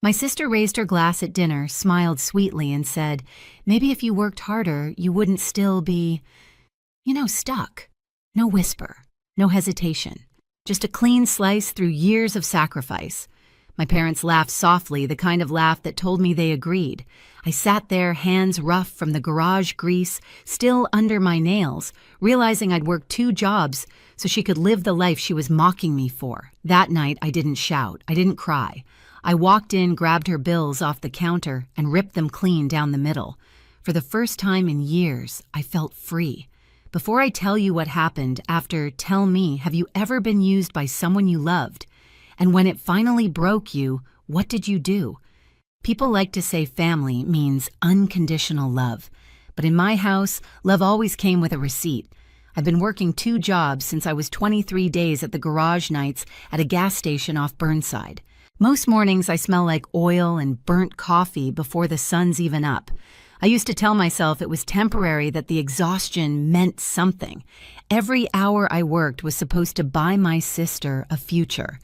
My sister raised her glass at dinner, smiled sweetly, and said, "Maybe if you worked harder, you wouldn't still be, stuck." No whisper, no hesitation, just a clean slice through years of sacrifice. My parents laughed softly, the kind of laugh that told me they agreed. I sat there, hands rough from the garage grease, still under my nails, realizing I'd worked 2 jobs so she could live the life she was mocking me for. That night, I didn't shout. I didn't cry. I walked in, grabbed her bills off the counter, and ripped them clean down the middle. For the first time in years, I felt free. Before I tell you what happened, tell me, have you ever been used by someone you loved? And when it finally broke you, what did you do? People like to say family means unconditional love. But in my house, love always came with a receipt. I've been working 2 jobs since I was 23 days at the garage nights at a gas station off Burnside. Most mornings I smell like oil and burnt coffee before the sun's even up. I used to tell myself it was temporary, that the exhaustion meant something. Every hour I worked was supposed to buy my sister a future.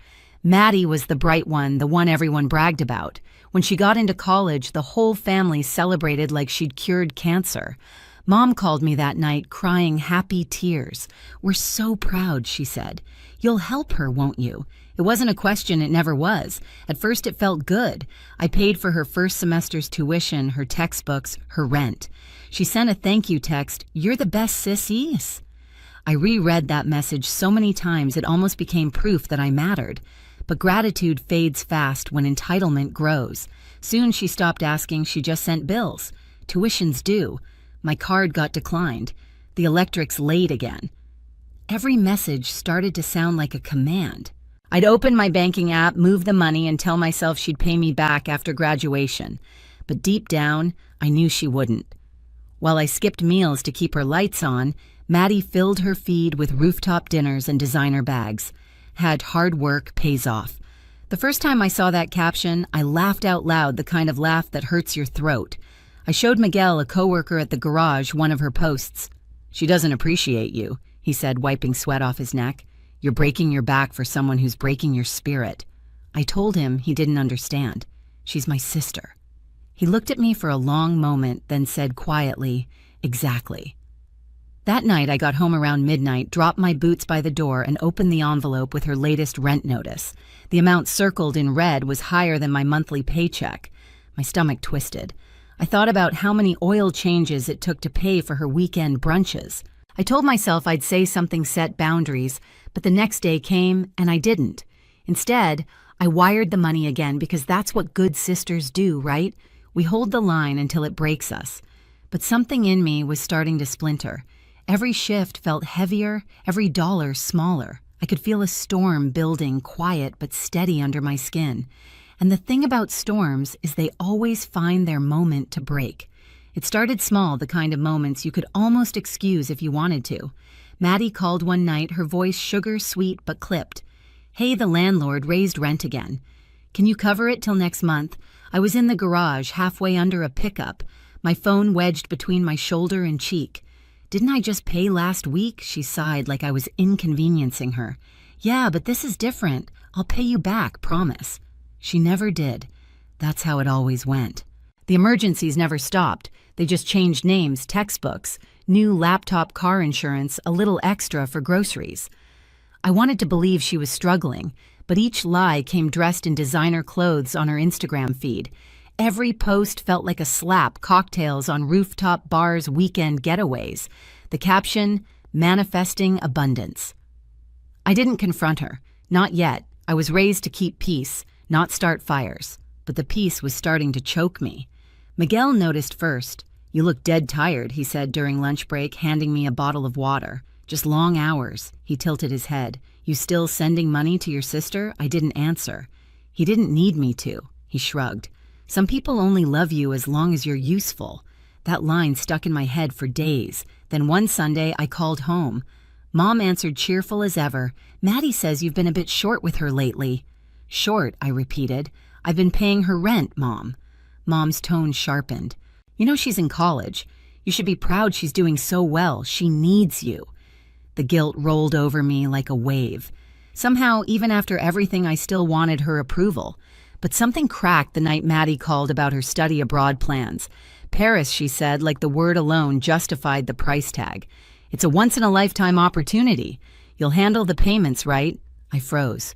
Maddie was the bright one, the one everyone bragged about. When she got into college, the whole family celebrated like she'd cured cancer. Mom called me that night, crying happy tears. "We're so proud," she said. "You'll help her, won't you?" It wasn't a question, it never was. At first it felt good. I paid for her first semester's tuition, her textbooks, her rent. She sent a thank you text, "You're the best sis is." I reread that message so many times it almost became proof that I mattered. But gratitude fades fast when entitlement grows. Soon she stopped asking, she just sent bills. Tuition's due. My card got declined. The electric's late again. Every message started to sound like a command. I'd open my banking app, move the money, and tell myself she'd pay me back after graduation. But deep down, I knew she wouldn't. While I skipped meals to keep her lights on, Maddie filled her feed with rooftop dinners and designer bags. Had hard work pays off. The first time I saw that caption, I laughed out loud, the kind of laugh that hurts your throat. I showed Miguel, a coworker at the garage, one of her posts. "She doesn't appreciate you," he said, wiping sweat off his neck. "You're breaking your back for someone who's breaking your spirit." I told him he didn't understand. "She's my sister." He looked at me for a long moment, then said quietly, "Exactly." That night I got home around midnight, dropped my boots by the door, and opened the envelope with her latest rent notice. The amount circled in red was higher than my monthly paycheck. My stomach twisted. I thought about how many oil changes it took to pay for her weekend brunches. I told myself I'd say something, set boundaries, but the next day came and I didn't. Instead, I wired the money again because that's what good sisters do, right? We hold the line until it breaks us. But something in me was starting to splinter. Every shift felt heavier, every dollar smaller. I could feel a storm building, quiet but steady under my skin. And the thing about storms is they always find their moment to break. It started small, the kind of moments you could almost excuse if you wanted to. Maddie called one night, her voice sugar sweet but clipped. "Hey, the landlord raised rent again. Can you cover it till next month?" I was in the garage, halfway under a pickup, my phone wedged between my shoulder and cheek. "Didn't I just pay last week?" She sighed like I was inconveniencing her. "Yeah, but this is different. I'll pay you back, promise." She never did. That's how it always went. The emergencies never stopped. They just changed names, textbooks, new laptop, car insurance, a little extra for groceries. I wanted to believe she was struggling, but each lie came dressed in designer clothes on her Instagram feed. Every post felt like a slap, cocktails on rooftop bars, weekend getaways. The caption, "Manifesting abundance." I didn't confront her. Not yet. I was raised to keep peace, not start fires. But the peace was starting to choke me. Miguel noticed first. "You look dead tired," he said during lunch break, handing me a bottle of water. "Just long hours." He tilted his head. "You still sending money to your sister?" I didn't answer. "He didn't need me to." He shrugged. "Some people only love you as long as you're useful." That line stuck in my head for days. Then one Sunday, I called home. Mom answered cheerful as ever. "Maddie says you've been a bit short with her lately." "Short," I repeated. "I've been paying her rent, Mom." Mom's tone sharpened. "You know she's in college. You should be proud she's doing so well. She needs you." The guilt rolled over me like a wave. Somehow, even after everything, I still wanted her approval. But something cracked the night Maddie called about her study abroad plans. Paris, she said, like the word alone justified the price tag. It's a once-in-a-lifetime opportunity. You'll handle the payments, right? I froze.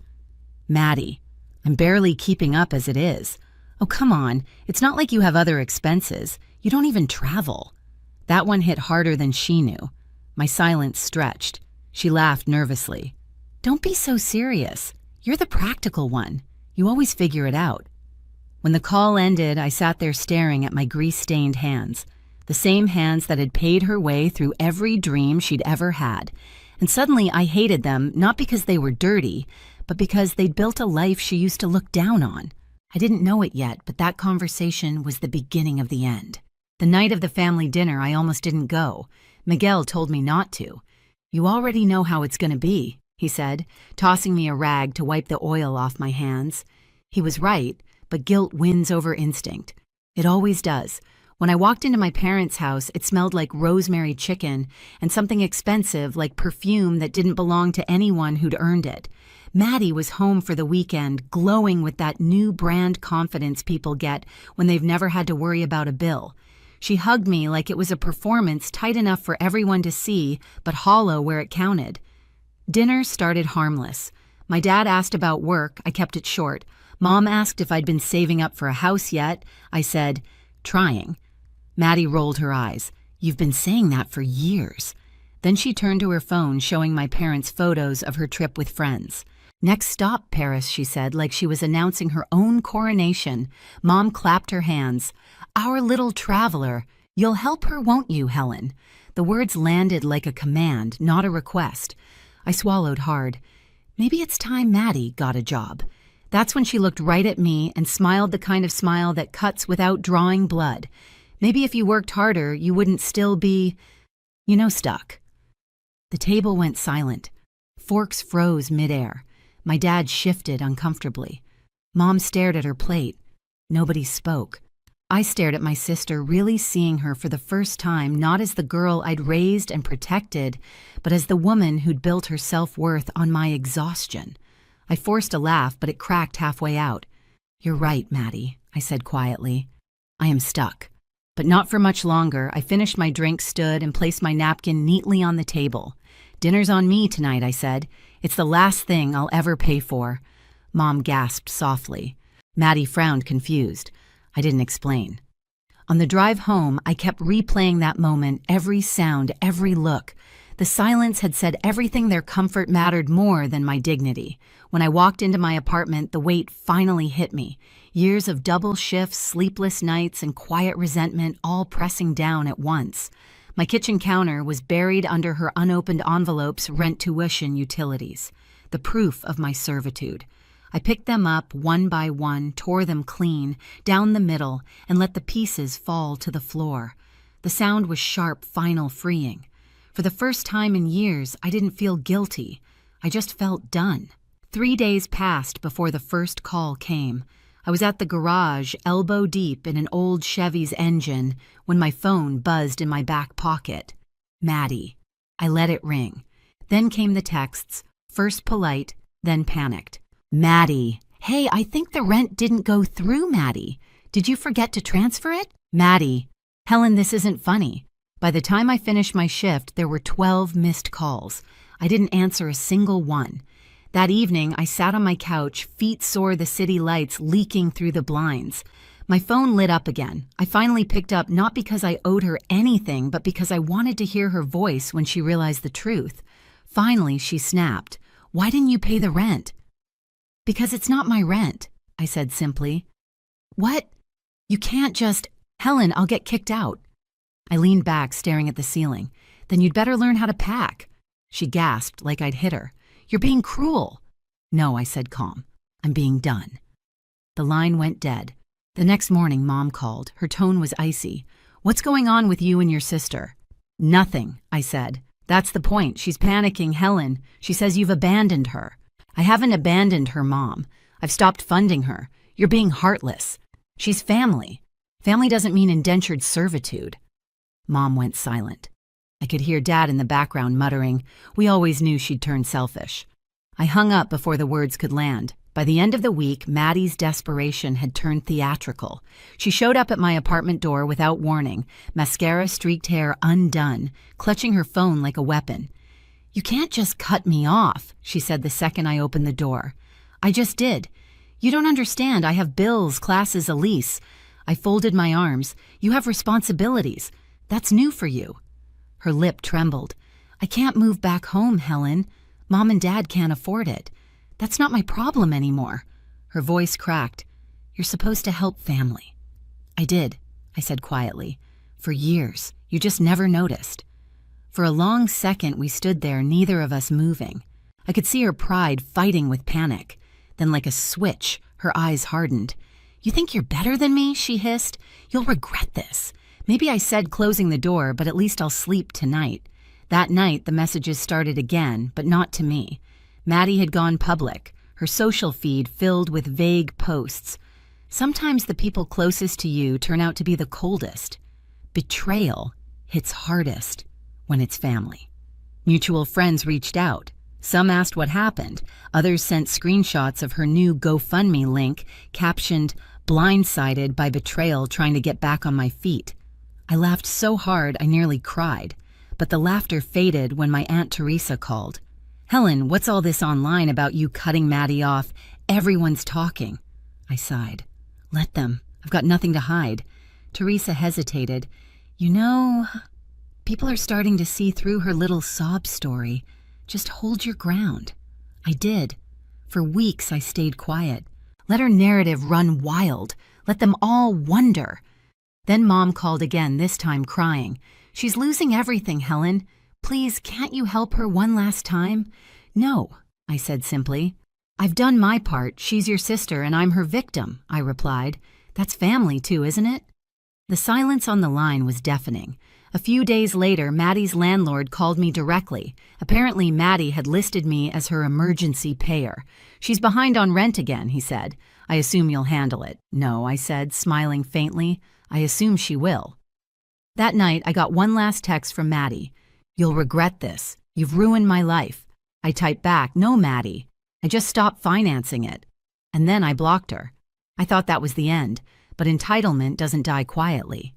Maddie, I'm barely keeping up as it is. Oh, come on. It's not like you have other expenses. You don't even travel. That one hit harder than she knew. My silence stretched. She laughed nervously. Don't be so serious. You're the practical one. You always figure it out. When the call ended, I sat there staring at my grease-stained hands, the same hands that had paid her way through every dream she'd ever had. And suddenly I hated them, not because they were dirty, but because they'd built a life she used to look down on. I didn't know it yet, but that conversation was the beginning of the end. The night of the family dinner, I almost didn't go. Miguel told me not to. You already know how it's going to be, he said, tossing me a rag to wipe the oil off my hands. He was right, but guilt wins over instinct. It always does. When I walked into my parents' house, it smelled like rosemary chicken and something expensive like perfume that didn't belong to anyone who'd earned it. Maddie was home for the weekend, glowing with that new brand confidence people get when they've never had to worry about a bill. She hugged me like it was a performance tight enough for everyone to see, but hollow where it counted. Dinner started harmless. My dad asked about work. I kept it short. Mom asked if I'd been saving up for a house yet. I said, trying. Maddie rolled her eyes. You've been saying that for years. Then she turned to her phone, showing my parents photos of her trip with friends. Next stop, Paris, she said, like she was announcing her own coronation. Mom clapped her hands. Our little traveler. You'll help her, won't you, Helen? The words landed like a command, not a request. I swallowed hard. Maybe it's time Maddie got a job. That's when she looked right at me and smiled the kind of smile that cuts without drawing blood. Maybe if you worked harder, you wouldn't still be, stuck. The table went silent. Forks froze midair. My dad shifted uncomfortably. Mom stared at her plate. Nobody spoke. I stared at my sister, really seeing her for the first time, not as the girl I'd raised and protected, but as the woman who'd built her self-worth on my exhaustion. I forced a laugh, but it cracked halfway out. You're right, Maddie, I said quietly. I am stuck. But not for much longer. I finished my drink, stood, and placed my napkin neatly on the table. Dinner's on me tonight, I said. It's the last thing I'll ever pay for. Mom gasped softly. Maddie frowned, confused. I didn't explain. On the drive home, I kept replaying that moment, every sound, every look. The silence had said everything their comfort mattered more than my dignity. When I walked into my apartment, the weight finally hit me. Years of double shifts, sleepless nights, and quiet resentment all pressing down at once. My kitchen counter was buried under her unopened envelopes, rent, tuition, utilities. The proof of my servitude. I picked them up one by one, tore them clean, down the middle, and let the pieces fall to the floor. The sound was sharp, final, freeing. For the first time in years, I didn't feel guilty. I just felt done. 3 days passed before the first call came. I was at the garage, elbow deep in an old Chevy's engine, when my phone buzzed in my back pocket. Maddie. I let it ring. Then came the texts, first polite, then panicked. Maddie. Hey, I think the rent didn't go through, Maddie. Did you forget to transfer it? Maddie. Helen, this isn't funny. By the time I finished my shift, there were 12 missed calls. I didn't answer a single one. That evening, I sat on my couch, feet sore, the city lights leaking through the blinds. My phone lit up again. I finally picked up, not because I owed her anything, but because I wanted to hear her voice when she realized the truth. Finally, she snapped. Why didn't you pay the rent? Because it's not my rent, I said simply. What? You can't just... Helen, I'll get kicked out. I leaned back, staring at the ceiling. Then you'd better learn how to pack. She gasped like I'd hit her. You're being cruel. No, I said calm. I'm being done. The line went dead. The next morning, Mom called. Her tone was icy. What's going on with you and your sister? Nothing, I said. That's the point. She's panicking, Helen. She says you've abandoned her. I haven't abandoned her, Mom. I've stopped funding her. You're being heartless. She's family. Family doesn't mean indentured servitude. Mom went silent. I could hear Dad in the background muttering, we always knew she'd turn selfish. I hung up before the words could land. By the end of the week, Maddie's desperation had turned theatrical. She showed up at my apartment door without warning, mascara-streaked hair undone, clutching her phone like a weapon. "You can't just cut me off," she said the second I opened the door. "I just did. You don't understand. I have bills, classes, a lease." I folded my arms. "You have responsibilities. That's new for you." Her lip trembled. "I can't move back home, Helen. Mom and Dad can't afford it. That's not my problem anymore." Her voice cracked. "You're supposed to help family." "I did," I said quietly. "For years. You just never noticed." For a long second we stood there, neither of us moving. I could see her pride fighting with panic. Then like a switch, her eyes hardened. "You think you're better than me?" she hissed. "You'll regret this." Maybe I said closing the door, but at least I'll sleep tonight. That night the messages started again, but not to me. Maddie had gone public, her social feed filled with vague posts. Sometimes the people closest to you turn out to be the coldest. Betrayal hits hardest when it's family. Mutual friends reached out. Some asked what happened. Others sent screenshots of her new GoFundMe link captioned, "Blindsided by betrayal trying to get back on my feet." I laughed so hard I nearly cried, but the laughter faded when my Aunt Teresa called. "Helen, what's all this online about you cutting Maddie off? Everyone's talking." I sighed. "Let them. I've got nothing to hide." Teresa hesitated. "You know, people are starting to see through her little sob story. Just hold your ground." I did. For weeks I stayed quiet. Let her narrative run wild. Let them all wonder. Then Mom called again, this time crying. "She's losing everything, Helen. Please, can't you help her one last time?" "No," I said simply. "I've done my part. She's your sister and I'm her victim," I replied. "That's family too, isn't it?" The silence on the line was deafening. A few days later, Maddie's landlord called me directly. Apparently, Maddie had listed me as her emergency payer. "She's behind on rent again," he said. "I assume you'll handle it." "No," I said, smiling faintly. "I assume she will." That night, I got one last text from Maddie. "You'll regret this. You've ruined my life." I typed back, "No, Maddie. I just stopped financing it." And then I blocked her. I thought that was the end, but entitlement doesn't die quietly.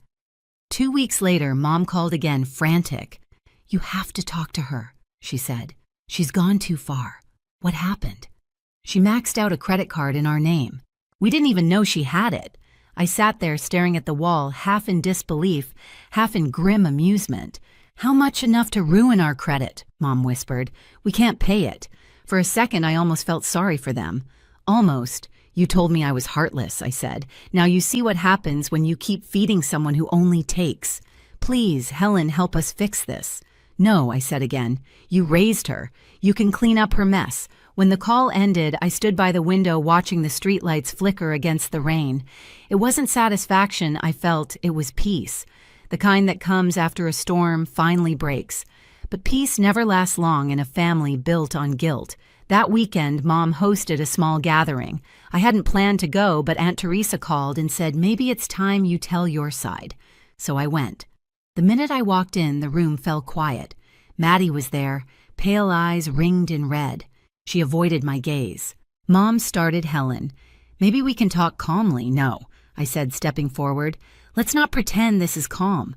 2 weeks later, Mom called again, frantic. "You have to talk to her," she said. "She's gone too far." "What happened?" "She maxed out a credit card in our name. We didn't even know she had it." I sat there staring at the wall, half in disbelief, half in grim amusement. "How much enough to ruin our credit?" Mom whispered. "We can't pay it." For a second, I almost felt sorry for them. "Almost. You told me I was heartless," I said. "Now you see what happens when you keep feeding someone who only takes. Please, Helen, help us fix this." "No," I said again. "You raised her. You can clean up her mess." When the call ended, I stood by the window watching the streetlights flicker against the rain. It wasn't satisfaction I felt, it was peace. The kind that comes after a storm finally breaks. But peace never lasts long in a family built on guilt. That weekend, Mom hosted a small gathering. I hadn't planned to go, but Aunt Teresa called and said, "Maybe it's time you tell your side." So I went. The minute I walked in, the room fell quiet. Maddie was there, pale eyes ringed in red. She avoided my gaze. Mom started Helen. "Maybe we can talk calmly." "No," I said, stepping forward. "Let's not pretend this is calm."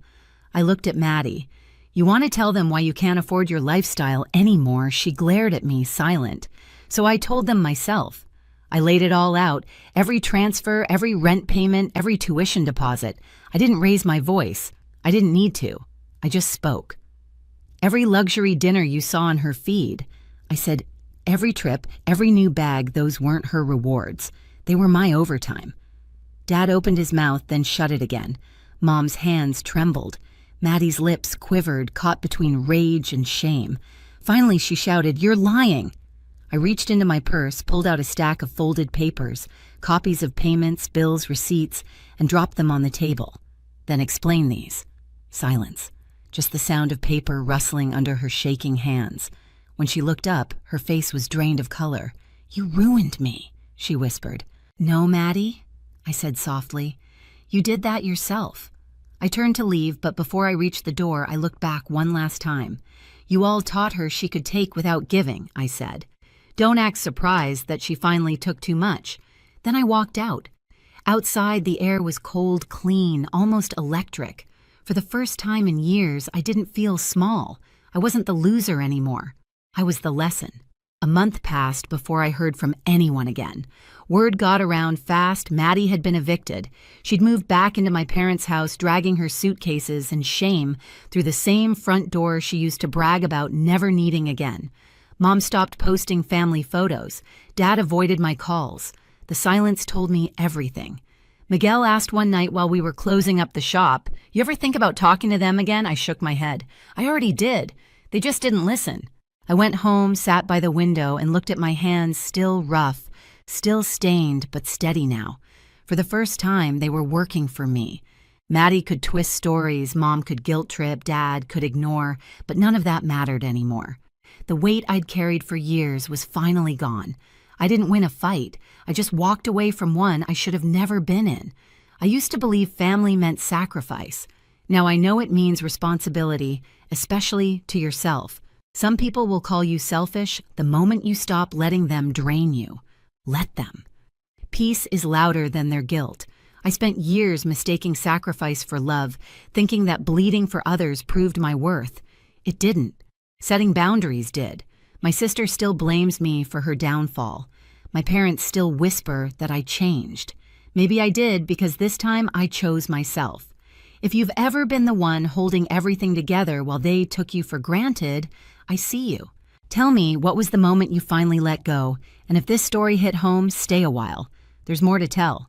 I looked at Maddie. "You want to tell them why you can't afford your lifestyle anymore?" She glared at me, silent. So I told them myself. I laid it all out, every transfer, every rent payment, every tuition deposit. I didn't raise my voice. I didn't need to. I just spoke. "Every luxury dinner you saw on her feed," I said, "every trip, every new bag, those weren't her rewards. They were my overtime." Dad opened his mouth, then shut it again. Mom's hands trembled. Maddie's lips quivered, caught between rage and shame. Finally, she shouted, "You're lying!" I reached into my purse, pulled out a stack of folded papers, copies of payments, bills, receipts, and dropped them on the table. "Then explain these." Silence. Just the sound of paper rustling under her shaking hands. When she looked up, her face was drained of color. "You ruined me," she whispered. "No, Maddie," I said softly. "You did that yourself." I turned to leave, but before I reached the door, I looked back one last time. "You all taught her she could take without giving," I said. Don't act surprised that she finally took too much. Then I walked out. Outside, the air was cold, clean, almost electric. For the first time in years, I didn't feel small. I wasn't the loser anymore. I was the lesson. A month passed before I heard from anyone again. Word got around fast Maddie had been evicted. She'd moved back into my parents' house, dragging her suitcases in shame through the same front door she used to brag about never needing again. Mom stopped posting family photos. Dad avoided my calls. The silence told me everything. Miguel asked one night while we were closing up the shop, "You ever think about talking to them again?" I shook my head. "I already did. They just didn't listen." I went home, sat by the window, and looked at my hands, still rough, still stained, but steady now. For the first time, they were working for me. Maddie could twist stories, Mom could guilt trip, Dad could ignore, but none of that mattered anymore. The weight I'd carried for years was finally gone. I didn't win a fight. I just walked away from one I should have never been in. I used to believe family meant sacrifice. Now I know it means responsibility, especially to yourself. Some people will call you selfish the moment you stop letting them drain you. Let them. Peace is louder than their guilt. I spent years mistaking sacrifice for love, thinking that bleeding for others proved my worth. It didn't. Setting boundaries did. My sister still blames me for her downfall. My parents still whisper that I changed. Maybe I did because this time I chose myself. If you've ever been the one holding everything together while they took you for granted, I see you. Tell me, what was the moment you finally let go? And if this story hit home, stay a while. There's more to tell.